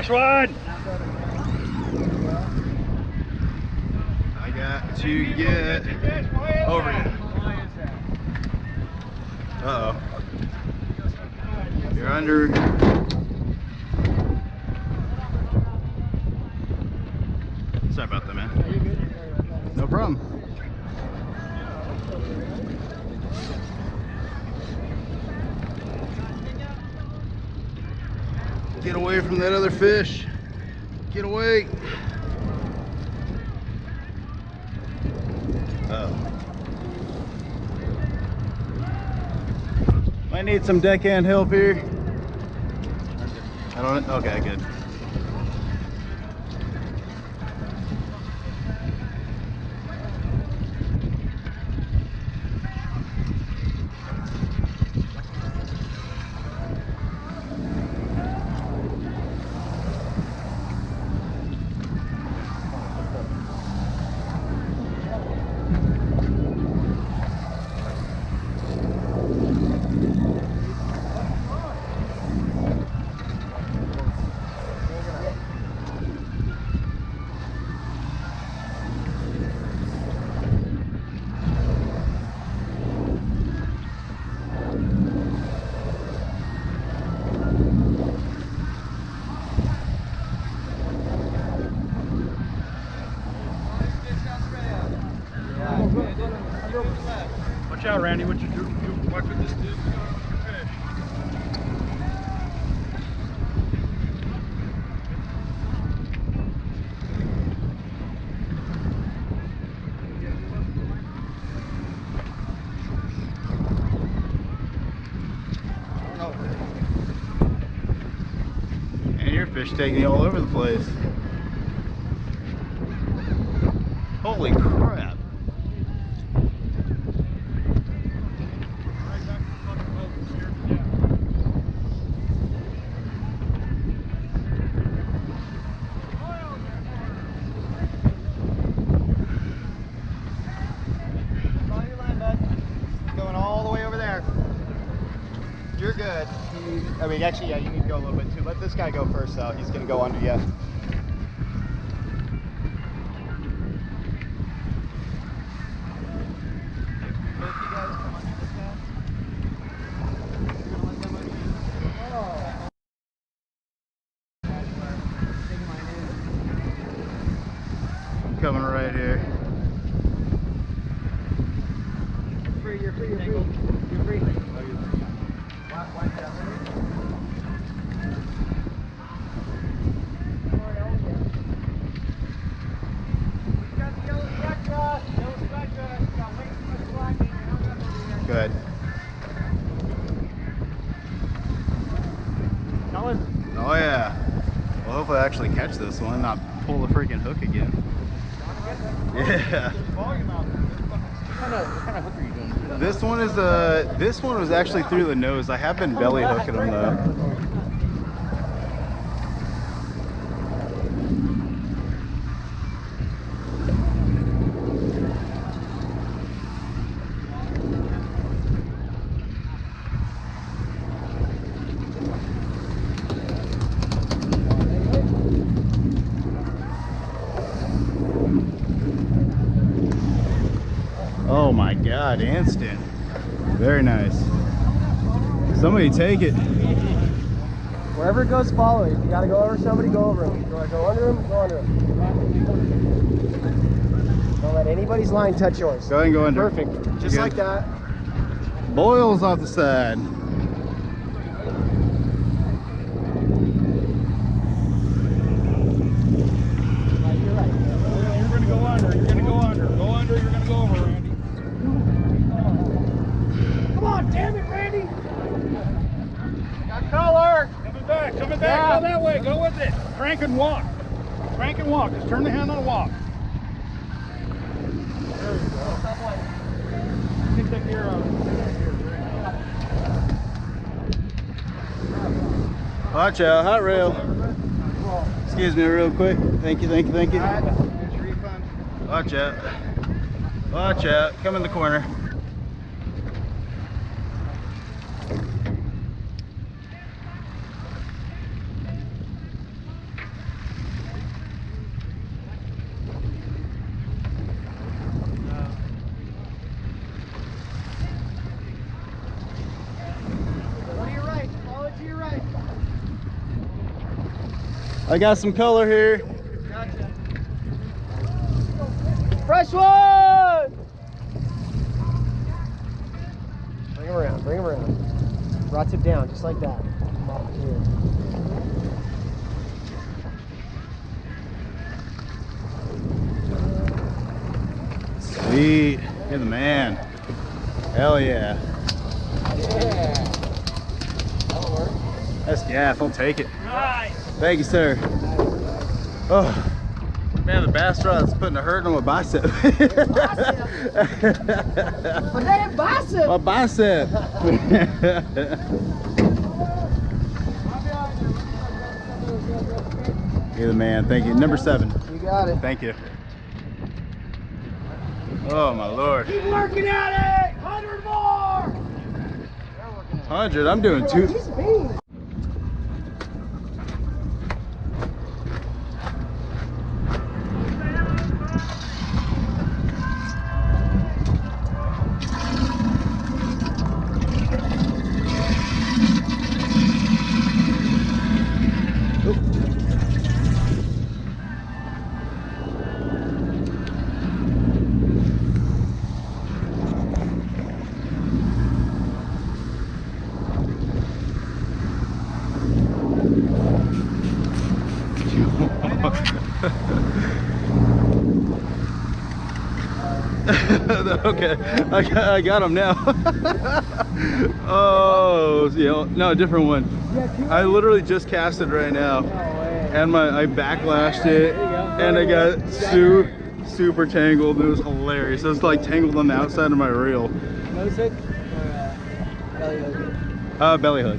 fresh one. I got to get over you. Uh-oh. You're under. Sorry about that, man. No problem. Get away from that other fish. Get away. Oh. Might need some deckhand help here. I don't. Okay, good. Watch out, Randy. What you do? Watch what this dude's doing with your fish. And your fish taking you all over the place. Holy crap. You're good. I mean, actually, yeah, you need to go a little bit too. Let this guy go first, though. He's going to go under you. I'm coming right here. You're free, you're free, you're free. You're free. Good. Oh yeah. Well, hopefully I actually catch this one, not pull the freaking hook again. Yeah. What kind of hook are you doing? This one was actually through the nose. I have been belly hooking them though. Oh my God, instant. Very nice. Somebody take it. Wherever it goes, follow it. If you gotta go over somebody, go over him. If you wanna go under him, go under him. Don't let anybody's line touch yours. Go ahead and go under. Perfect. Just like that. Boils off the side. You're gonna go under. You're gonna go under. Go under. You're gonna go over, Randy. Come on, damn it, Randy! Got color. Coming back. Coming back. Yeah. Go that way. Go with it. Crank and walk. Crank and walk. Just turn the handle and walk. There you go. Take that gear out. Watch out, hot rail. Excuse me real quick. Thank you, thank you, thank you. Watch out. Watch out. Come in the corner. I got some color here. Gotcha. Fresh one! Bring him around, bring him around. Rod tip down, just like that. Come off here. Sweet. You're the man. Hell yeah. Yeah. That'll work. That's gaff. I'll take it. Nice. Thank you, sir. Oh, man, the bass rod's putting a hurt on my bicep. What's that bicep? My bicep. You're the man. Thank you. Number 7. You got it. Thank you. Oh my Lord. Keep working at it. 100 more. 100. I'm doing 2. He's mean. Okay, I got him now. Oh, yeah, no, a different one. I literally just casted right now, and I backlashed it, and I got super tangled. It was hilarious. It was like tangled on the outside of my reel. Nose hook or belly hook? Belly hook.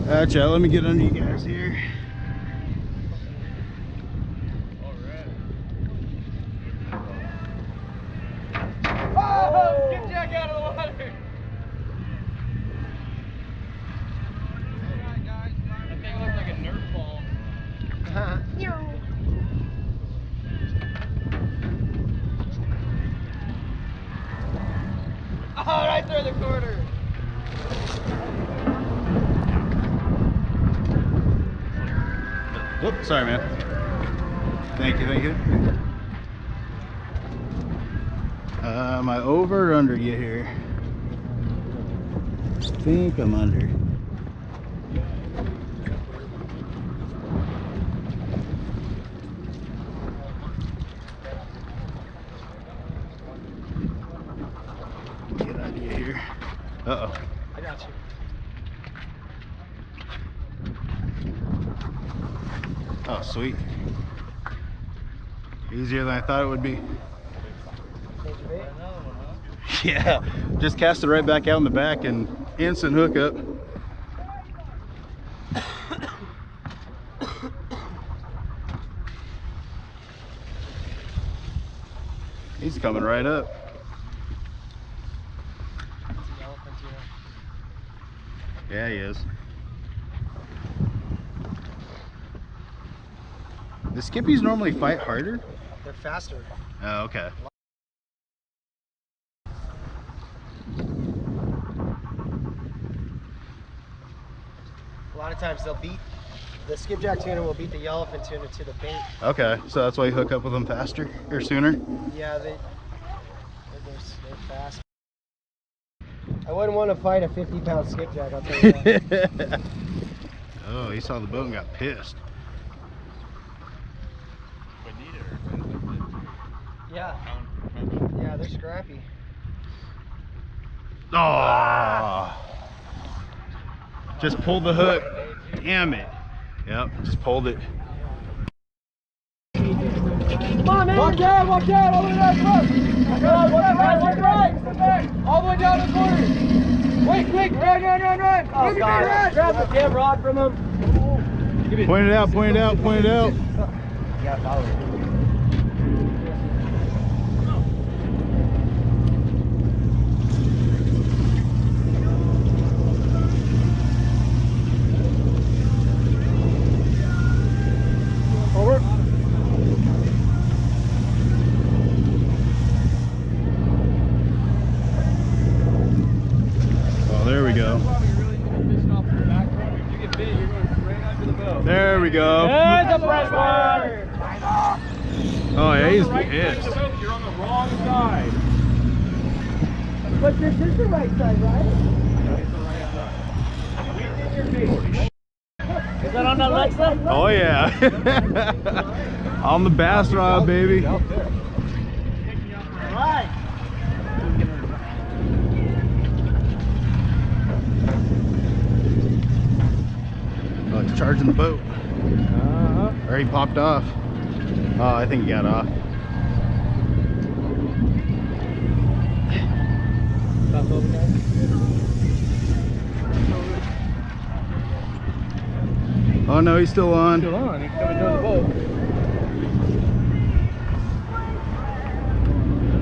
Gotcha. Let me get under you guys here. Skipjack out of the water. That thing looks like a Nerf ball. Oh, right there in the corner. Oops, sorry, man. Thank you, thank you. Am I over or under you here? I think I'm under. Get out of here. Uh-oh. I got you. Oh, sweet. Easier than I thought it would be. Yeah, just cast it right back out in the back and instant hookup. He's coming right up. Yeah, he is. The skippies normally fight harder? They're faster. Oh, okay. A lot of times they'll beat, the skipjack tuna will beat the yellowfin tuna to the bait. Okay, so that's why you hook up with them faster or sooner? Yeah, they're fast. I wouldn't want to fight a 50-pound skipjack, I'll tell you that. Oh, he saw the boat and got pissed. Yeah. Yeah, they're scrappy. Oh! Just pulled the hook. Damn it. Yep, just pulled it. Come on, man! Watch out, all the way down, look! Watch right! All the way down the corner! Wait, quick! Run! Oh, God. Grab the jam rod from him. Point it out, point it out, point it out. You gotta follow it. There we we go. There's a fresh one. Oh yeah, he's Right side of pissed. the boat, you're on the wrong side. But this is the right side, right? Is that on the left side? Oh yeah. On the bass rod, baby. Right. Oh, he's charging the boat. Or he popped off. Oh, I think he got off. Oh no, he's still on. Still on. He's coming down the boat.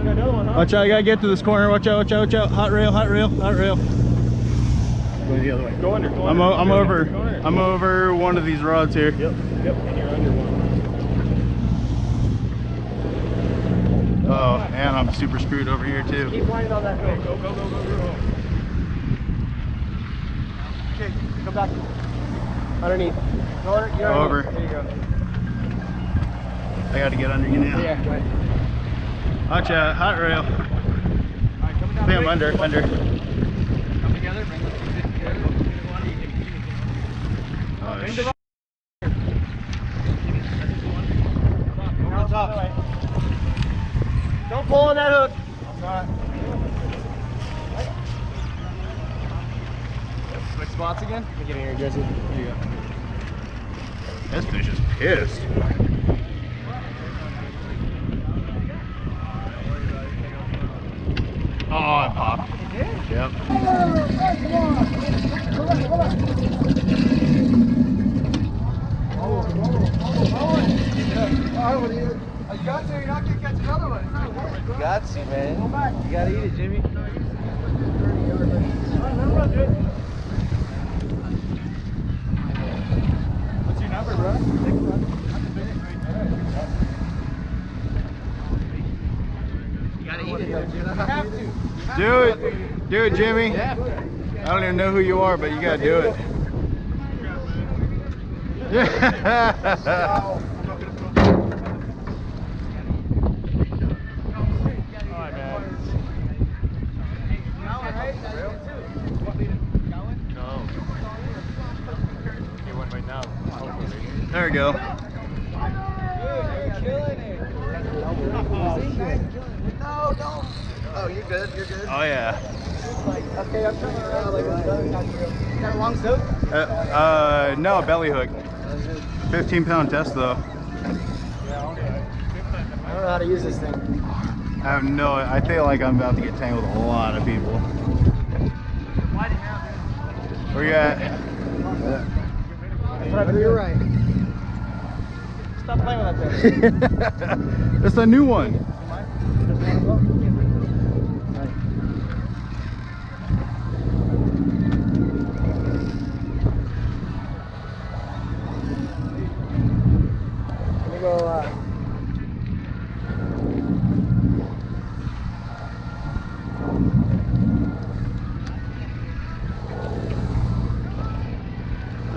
Another one, huh? Watch out, I gotta get to this corner. Watch out, watch out, watch out. Hot rail, hot rail, hot rail. Go the other way. Go under. Go I'm under. over. Go under. I'm over one of these rods here. Yep. Yep. And you're under one. Oh, and I'm super screwed over here too. Keep winding on that hook. Go, go, go, go, go. Okay, come back. Underneath. You're Over. There you go. I gotta get under you now. Yeah, right. Watch out, hot rail. All right, coming down. I think I'm under. Come together. Bring the Oh, shit. On top. Don't pull on that hook. Switch spots again. Let me get in here, Jesse. There you go. This fish is pissed. Oh, it popped. Yep. You got to, you're not going to catch another one. You got to, man. You got to eat it, Jimmy. What's your number, bro? You got to eat it, though, Jimmy. You have to. Do it. Do it, Jimmy. I don't even know who you are, but you gotta do it. Yeah. There we go. You're killing it. No, don't. Oh, you're good. You're good. Oh yeah. Okay, I'm turning around like a dog. Got a long soak? No, belly hook. 15-pound test though. I don't know how to use this thing. I have no. I feel like I'm about to get tangled with a lot of people. Where you at? You're right. Stop playing with that thing. It's a new one. Let me go,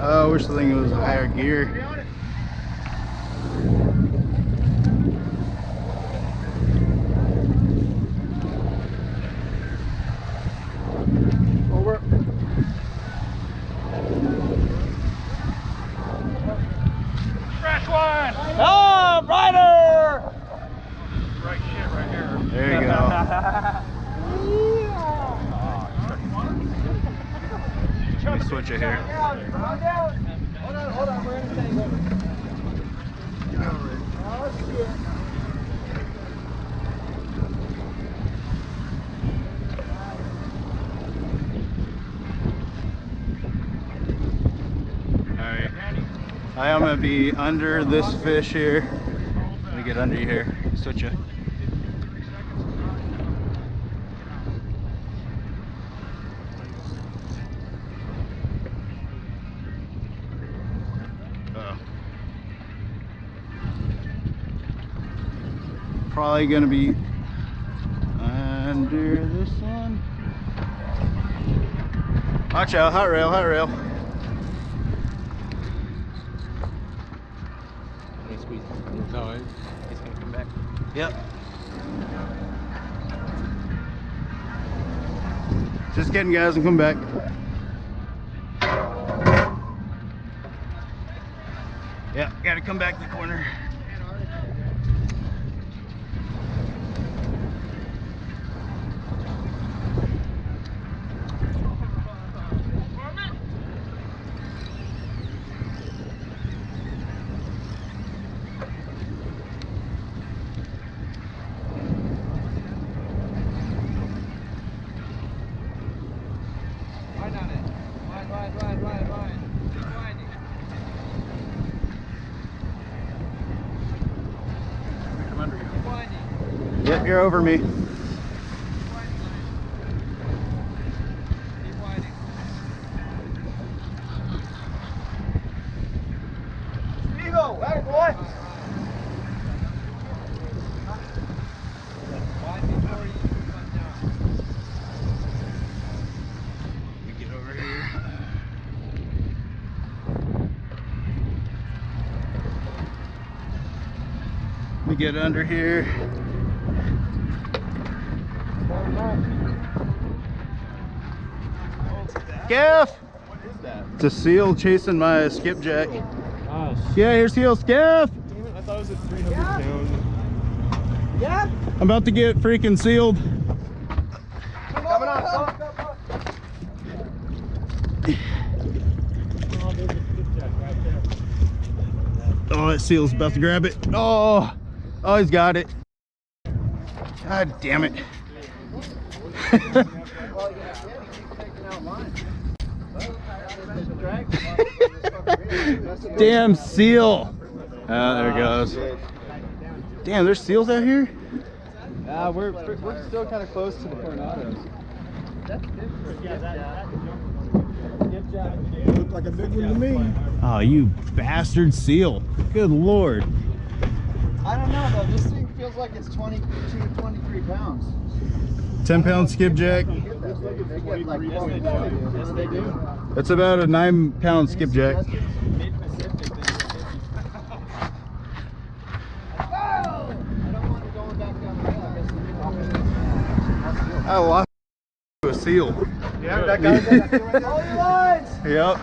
I wish the thing was higher gear. over. Fresh one. Oh, rider! Right shit right here. There you go. Let me switch it here. Hold on, we're in a tangle. Oh, shit. Alright. I am gonna be under this fish here. Let me get under you here. Switch it. Probably gonna be under this one. Watch out, hot rail, hot rail. No, he's gonna come back. Yep. Just kidding, guys, and come back. Yeah, gotta come back to the corner. Yep, you're over me. Eagle, hey boy. Let me get over here. Let me get under here. Gaff! What is that? It's a seal chasing my skipjack. Oh, Yeah, here's seal, Gaff! damn it. I thought it was a 300 pound. Yeah. I'm about to get freaking sealed. Coming on, come on. Oh, that seal's about to grab it. Oh, oh, he's got it. God damn it. Damn seal. Ah, there it goes. Damn, there's seals out here? We're still kind of close to the tornadoes. Looked like a big one to me. Oh, you bastard seal. Good Lord. I don't know though, this thing feels like it's 22, 23 pounds. 10-pound skipjack. They get like 20. Yes, they do. That's about a 9-pound skipjack. I lost to a seal. Yeah, that guy's got all your lines. Yep.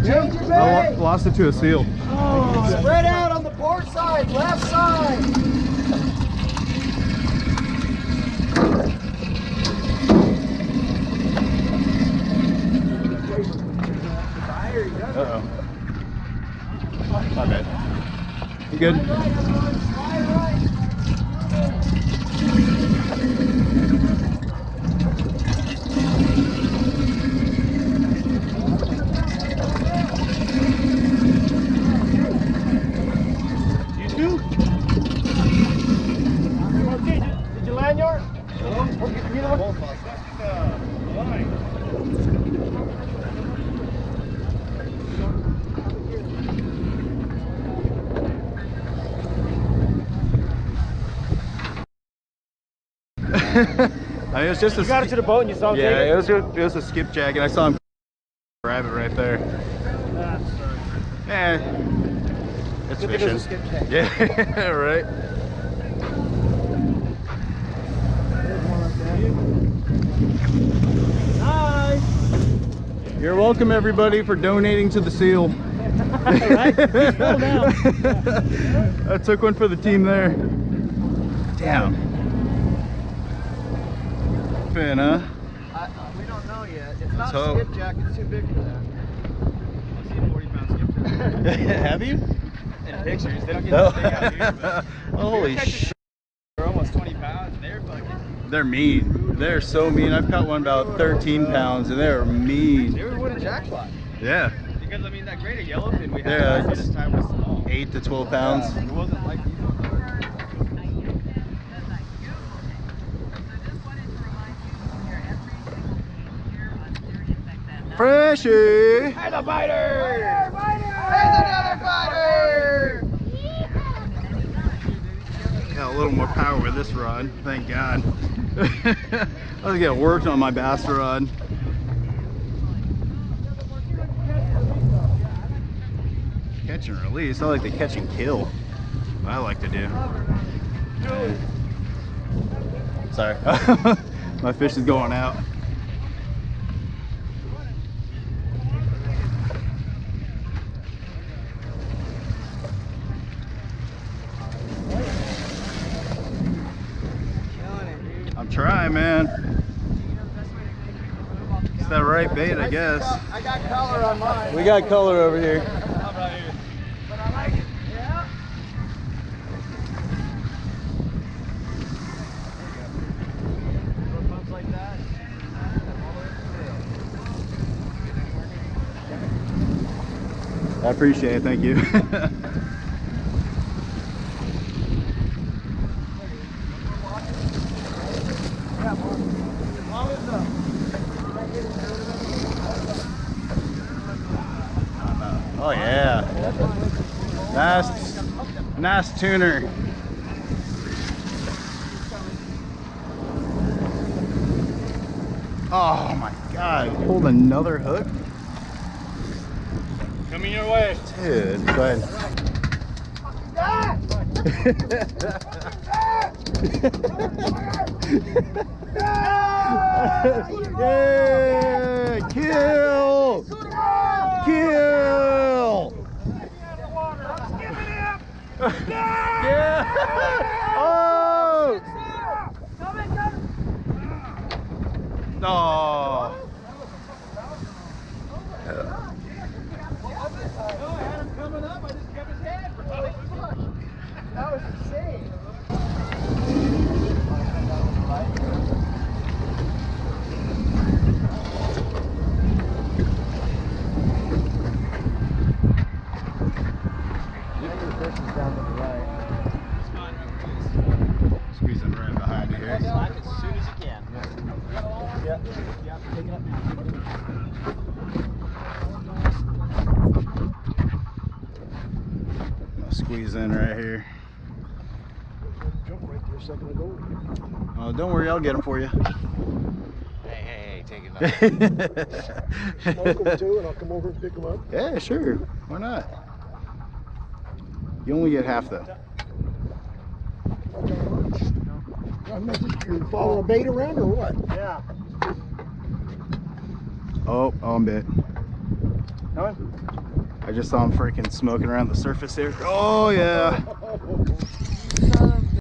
Change your I bait. lost it to a seal. Oh, spread out on the port side, left side. Uh-oh. My bad. You good? You too? Did you land yours? I mean, it was just You got it to the boat and you saw him yeah, take it? it was a skipjack, and I saw him grab it right there. Yeah, it's Good thing it fishing. was a skipjack. Yeah, right. Nice. You're welcome, everybody, for donating to the seal. Right? He's full now. I took one for the team there. Damn. Fin, huh? We don't know yet. It's Let's not hope. a skipjack, it's too big for that. I've seen 40-pound skipjack. Have you? In pictures. They don't get Oh. this big out here, but Holy shit. they're almost 20 pounds. They're fucking. They're mean. They're so mean. I've caught one about 13 pounds, and they're mean. They were wooden jackpot. Yeah. Because I mean, that greater yellowfin we had Yeah, last this time was small. 8 to 12 pounds. It wasn't like these ones. Freshie! There's a biter! There's another biter! Got a little more power with this rod, thank God. I was getting worked on my bass rod. Catch and release. I like the catch and kill. what I like to do. Sorry. My fish is going out. I'm trying, man. It's that right bait, I guess. I got color on mine. We got color over here. But I like it. Yeah. Pumps like that. I appreciate it, thank you. Oh yeah, nice tuner. Oh my God, pulled another hook. Coming your way. Dude, go ahead. Yeah, kill! Kill! Yeah! Oh! Oh! That was insane. Squeezing right behind you here. Slack as soon as you can. Yeah. Take it up now. I'm gonna squeeze in right here. Jump right there a second ago. Oh, don't worry, I'll get them for you. Hey, take it up. Smoke them too, and I'll come over and pick them up. Yeah, sure. Why not? You only get half though. You follow a bait around or what? Yeah. Oh, I'm bit. I just saw him freaking smoking around the surface here. Oh yeah. Son